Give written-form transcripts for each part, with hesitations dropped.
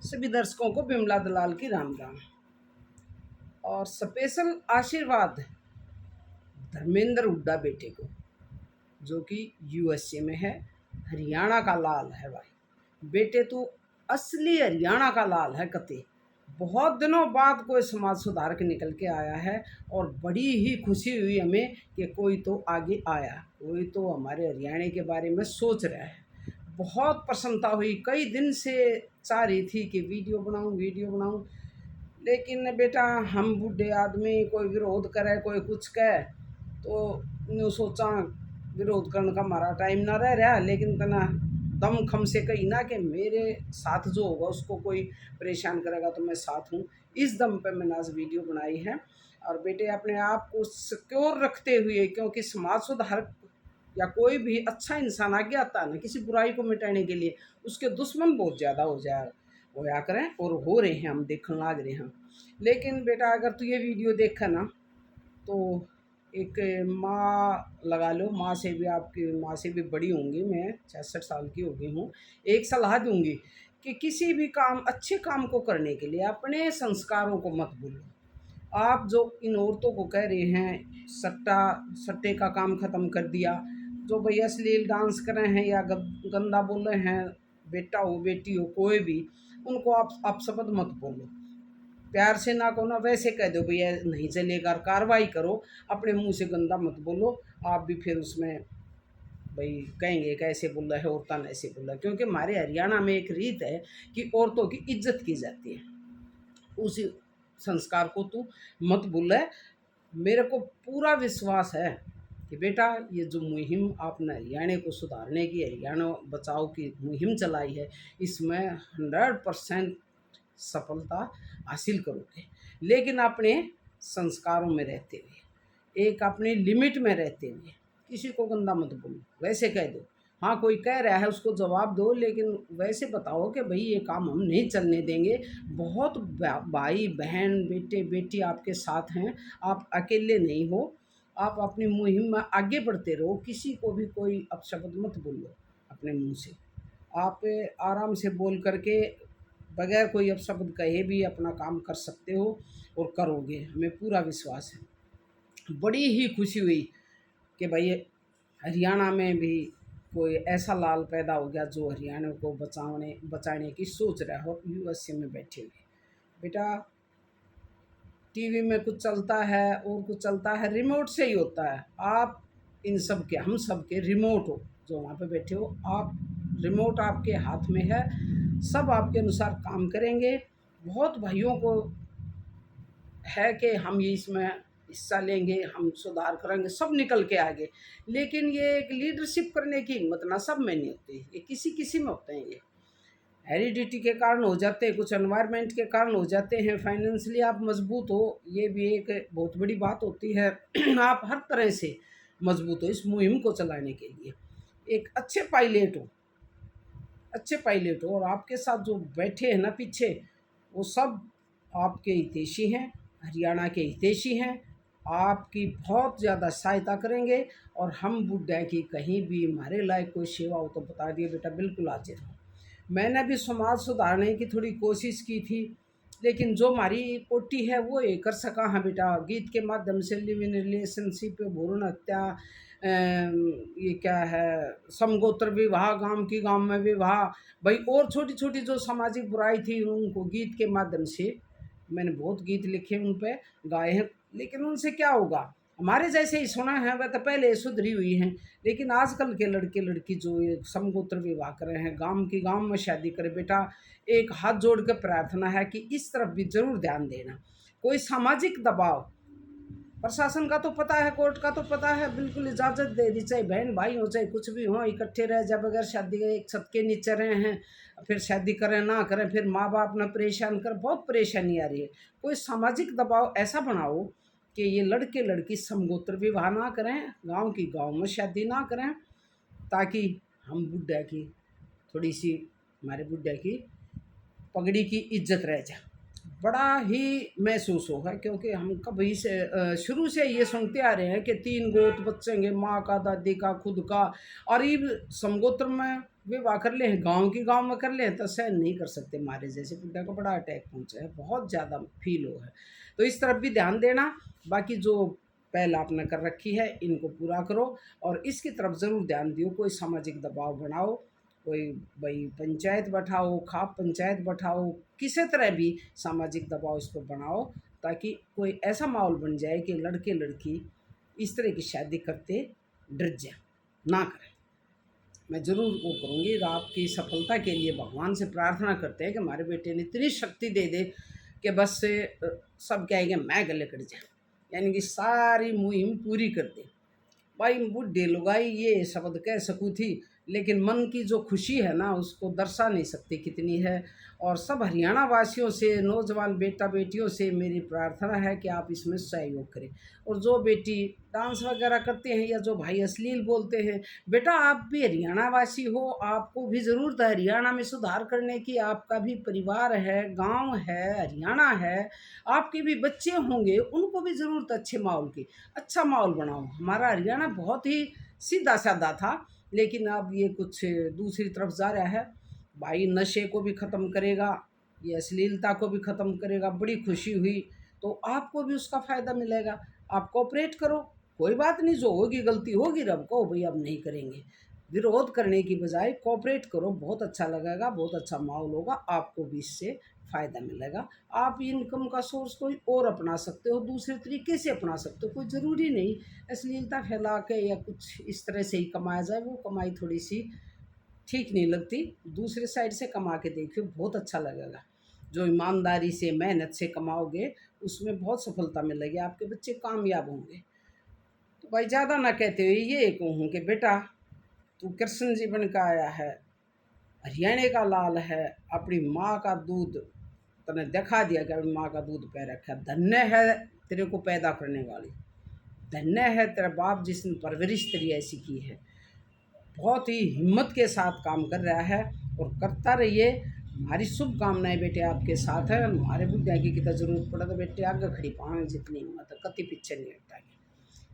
सभी दर्शकों को बिमला दलाल की राम राम और स्पेशल आशीर्वाद धर्मेंद्र हुड्डा बेटे को, जो कि यूएसए में है। हरियाणा का लाल है भाई, बेटे तो असली हरियाणा का लाल है कते। बहुत दिनों बाद कोई समाज सुधारक निकल के आया है और बड़ी ही खुशी हुई हमें कि कोई तो आगे आया, कोई तो हमारे हरियाणा के बारे में सोच रहा है। बहुत प्रसन्नता हुई, कई दिन से चाह रही थी कि वीडियो बनाऊं, लेकिन बेटा हम बूढ़े आदमी, कोई विरोध करे कोई कुछ कहे तो न्यू सोचा विरोध करने का हमारा टाइम ना रह रहा। लेकिन तना दम खम से कही ना कि मेरे साथ जो होगा उसको कोई परेशान करेगा तो मैं साथ हूँ, इस दम पे मैंने आज वीडियो बनाई है। और बेटे अपने आप को सिक्योर रखते हुए, क्योंकि समाज सुधारक या कोई भी अच्छा इंसान आगे आता है ना किसी बुराई को मिटाने के लिए, उसके दुश्मन बहुत ज़्यादा होया करें और हो रहे हैं, हम देखने लाग रहे हैं। लेकिन बेटा अगर तू ये वीडियो देखा ना तो एक माँ लगा लो, माँ से भी, आपकी माँ से भी बड़ी होंगी, मैं 66 साल की हो गई हूँ। एक सलाह दूंगी कि किसी भी काम, अच्छे काम को करने के लिए अपने संस्कारों को मत भूलो। आप जो इन औरतों को कह रहे हैं सट्टे का काम ख़त्म कर दिया, जो भैया अश्लील डांस कर रहे हैं या गंदा बोल रहे हैं, बेटा हो बेटी हो कोई भी, उनको आप शब्द मत बोलो। प्यार से ना कहो ना, वैसे कह दो भैया नहीं चलेगा, कार्रवाई करो, अपने मुंह से गंदा मत बोलो। आप भी फिर उसमें भाई कहेंगे कैसे बोल रहा है, औरता ने ऐसे बोला। क्योंकि हमारे हरियाणा में एक रीत है कि औरतों की इज्जत की जाती है, उसी संस्कार को तू मत भूल। मेरे को पूरा विश्वास है कि बेटा ये जो मुहिम आपने हरियाणा को सुधारने की, हरियाणा बचाओ की मुहिम चलाई है, इसमें 100% सफलता हासिल करोगे। लेकिन अपने संस्कारों में रहते हुए, एक अपनी लिमिट में रहते हुए, किसी को गंदा मत बोलो, वैसे कह दो। हाँ कोई कह रहा है उसको जवाब दो, लेकिन वैसे बताओ कि भाई ये काम हम नहीं चलने देंगे। बहुत भाई बहन बेटे बेटी आपके साथ हैं, आप अकेले नहीं हो। आप अपनी मुहिम में आगे बढ़ते रहो, किसी को भी कोई अपशब्द मत बोलो अपने मुंह से। आप आराम से बोल करके बगैर कोई अपशब्द कहे भी अपना काम कर सकते हो और करोगे, हमें पूरा विश्वास है। बड़ी ही खुशी हुई कि भाई हरियाणा में भी कोई ऐसा लाल पैदा हो गया जो हरियाणा को बचाने की सोच रहा हो, यूएसए में बैठे हुए। बेटा टीवी में कुछ चलता है और कुछ चलता है, रिमोट से ही होता है। आप इन सब के, हम सब के रिमोट हो, जो वहाँ पे बैठे हो आप, रिमोट आपके हाथ में है, सब आपके अनुसार काम करेंगे। बहुत भाइयों को है कि हम ये इसमें हिस्सा लेंगे, हम सुधार करेंगे, सब निकल के आगे। लेकिन ये एक लीडरशिप करने की हिम्मत ना सब में नहीं होती, ये किसी किसी में होते हैं। ये हेरिडिटी के कारण हो जाते हैं, कुछ एनवायरनमेंट के कारण हो जाते हैं, फाइनेंशियली आप मजबूत हो, ये भी एक बहुत बड़ी बात होती है। आप हर तरह से मजबूत हो इस मुहिम को चलाने के लिए, एक अच्छे पायलट हो, अच्छे पायलट हो। और आपके साथ जो बैठे हैं ना पीछे, वो सब आपके हितैषी हैं, हरियाणा के हितैषी हैं, आपकी बहुत ज़्यादा सहायता करेंगे। और हम बुढ़ा की कहीं भी हमारे लायक कोई सेवा हो तो बता दिए बेटा, बिल्कुल हाजिर हूँ। मैंने भी समाज सुधारने की थोड़ी कोशिश की थी, लेकिन जो हमारी कोटि है वो ये कर सका। हाँ बेटा, गीत के माध्यम से लिव इन रिलेशनशिप, भ्रूण हत्या, ये क्या है, समगोत्र विवाह, गांव की गांव में विवाह, भाई और छोटी छोटी जो सामाजिक बुराई थी उनको गीत के माध्यम से, मैंने बहुत गीत लिखे उन पे गाए हैं। लेकिन उनसे क्या होगा, हमारे जैसे ही सुना है वह तो पहले सुधरी हुई हैं। लेकिन आजकल के लड़के लड़की जो ये समगोत्र विवाह कर रहे हैं, गांव की गांव में शादी करे, बेटा एक हाथ जोड़ कर प्रार्थना है कि इस तरफ भी जरूर ध्यान देना। कोई सामाजिक दबाव, प्रशासन का तो पता है, कोर्ट का तो पता है, बिल्कुल इजाज़त दे दी, चाहे बहन भाई हो चाहे कुछ भी हो, इकट्ठे रह जाए बगैर शादी के, एक छत के नीचे रहे हैं, फिर शादी करें ना करें, फिर माँ बाप ना परेशान कर, बहुत परेशानी आ रही है। कोई सामाजिक दबाव ऐसा बनाओ कि ये लड़के लड़की समगोत्र विवाह ना करें, गांव की गांव में शादी ना करें, ताकि हम बुढ़ा की थोड़ी सी, हमारे बुढ़ा की पगड़ी की इज्जत रह जाए। बड़ा ही महसूस होगा, क्योंकि हम कभी से शुरू से ये सुनते आ रहे हैं कि 3 गोत्र बचेंगे, माँ का, दादी का, खुद का। और ये समगोत्र में विवाह कर ले, गांव में कर ले तो सहन नहीं कर सकते, मारे जैसे बुड्ढा को बड़ा अटैक पहुंचा है, बहुत ज़्यादा फील हो है। तो इस तरफ भी ध्यान देना। बाकी जो पहल आपने कर रखी है इनको पूरा करो, और इसकी तरफ ज़रूर ध्यान दियो। कोई सामाजिक दबाव बनाओ, कोई भाई पंचायत बैठाओ, खाप पंचायत बैठाओ, किसी तरह भी सामाजिक दबाव इस पर बनाओ, ताकि कोई ऐसा माहौल बन जाए कि लड़के लड़की इस तरह की शादी करते डर जाए, ना करें। मैं ज़रूर वो करूँगी। और आपकी सफलता के लिए भगवान से प्रार्थना करते हैं कि हमारे बेटे ने इतनी शक्ति दे दे कि बस से सब कहेंगे मैं गले कट जाए, यानी कि सारी मुहिम पूरी कर दे। भाई बुढ़े लुगाई ये शब्द कह सकूँ थी, लेकिन मन की जो खुशी है ना उसको दर्शा नहीं सकती कितनी है। और सब हरियाणा वासियों से, नौजवान बेटा बेटियों से मेरी प्रार्थना है कि आप इसमें सहयोग करें। और जो बेटी डांस वगैरह करते हैं या जो भाई अश्लील बोलते हैं, बेटा आप भी हरियाणा वासी हो, आपको भी ज़रूरत है हरियाणा में सुधार करने की। आपका भी परिवार है, गांव है, हरियाणा है, आपके भी बच्चे होंगे, उनको भी ज़रूरत अच्छे माहौल की। अच्छा माहौल बनाओ। हमारा हरियाणा बहुत ही सीधा साधा था, लेकिन अब ये कुछ दूसरी तरफ जा रहा है। भाई नशे को भी ख़त्म करेगा, ये अश्लीलता को भी ख़त्म करेगा। बड़ी खुशी हुई, तो आपको भी उसका फ़ायदा मिलेगा। आप कोऑपरेट करो, कोई बात नहीं, जो होगी गलती होगी रब को भाई अब नहीं करेंगे। विरोध करने की बजाय कोऑपरेट करो, बहुत अच्छा लगेगा, बहुत अच्छा माहौल होगा, आपको भी इससे फ़ायदा मिलेगा। आप इनकम का सोर्स कोई और अपना सकते हो, दूसरे तरीके से अपना सकते हो। कोई ज़रूरी नहीं अश्लीलता फैला के या कुछ इस तरह से ही कमाया जाए, वो कमाई थोड़ी सी ठीक नहीं लगती। दूसरे साइड से कमा के देखियो, बहुत अच्छा लगेगा। जो ईमानदारी से मेहनत से कमाओगे उसमें बहुत सफलता मिलेगी, आपके बच्चे कामयाब होंगे। तो भाई ज़्यादा ना कहते हुए ये कहूँ कि बेटा तू कृष्ण जी बन का आया है, हरियाणा का लाल है, अपनी माँ का दूध तने दिखा दिया कि अपनी माँ का दूध पै रखा है। धन्य है तेरे को पैदा करने वाली, धन्य है तेरा बाप जिसने परवरिश तेरी ऐसी की है। बहुत ही हिम्मत के साथ काम कर रहा है और करता रहिए। हमारी शुभकामनाएं बेटे आपके साथ है। हमारे बुढ़िया की कितना ज़रूरत पड़ा तो बेटे आगे खड़ी पाएंगे, जितनी हिम्मत है कति पीछे नहीं हटाएंगे।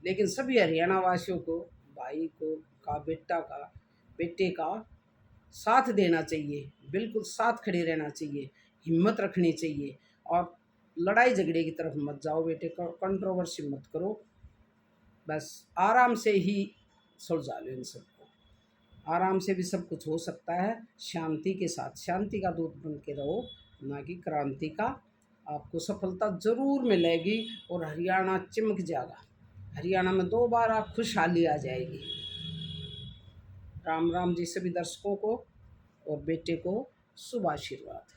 लेकिन सभी हरियाणा वासियों को, भाई को का बेटा का बेटे का साथ देना चाहिए, बिल्कुल साथ खड़े रहना चाहिए, हिम्मत रखनी चाहिए। और लड़ाई झगड़े की तरफ मत जाओ बेटे, कंट्रोवर्सी मत करो, बस आराम से ही सुलझा लो इन सबको। आराम से भी सब कुछ हो सकता है, शांति के साथ। शांति का दूत बन के रहो, ना कि क्रांति का। आपको सफलता ज़रूर मिलेगी और हरियाणा चमक जाएगा। हरियाणा में दोबारा खुशहाली आ जाएगी। राम राम जी सभी दर्शकों को और बेटे को शुभ आशीर्वाद।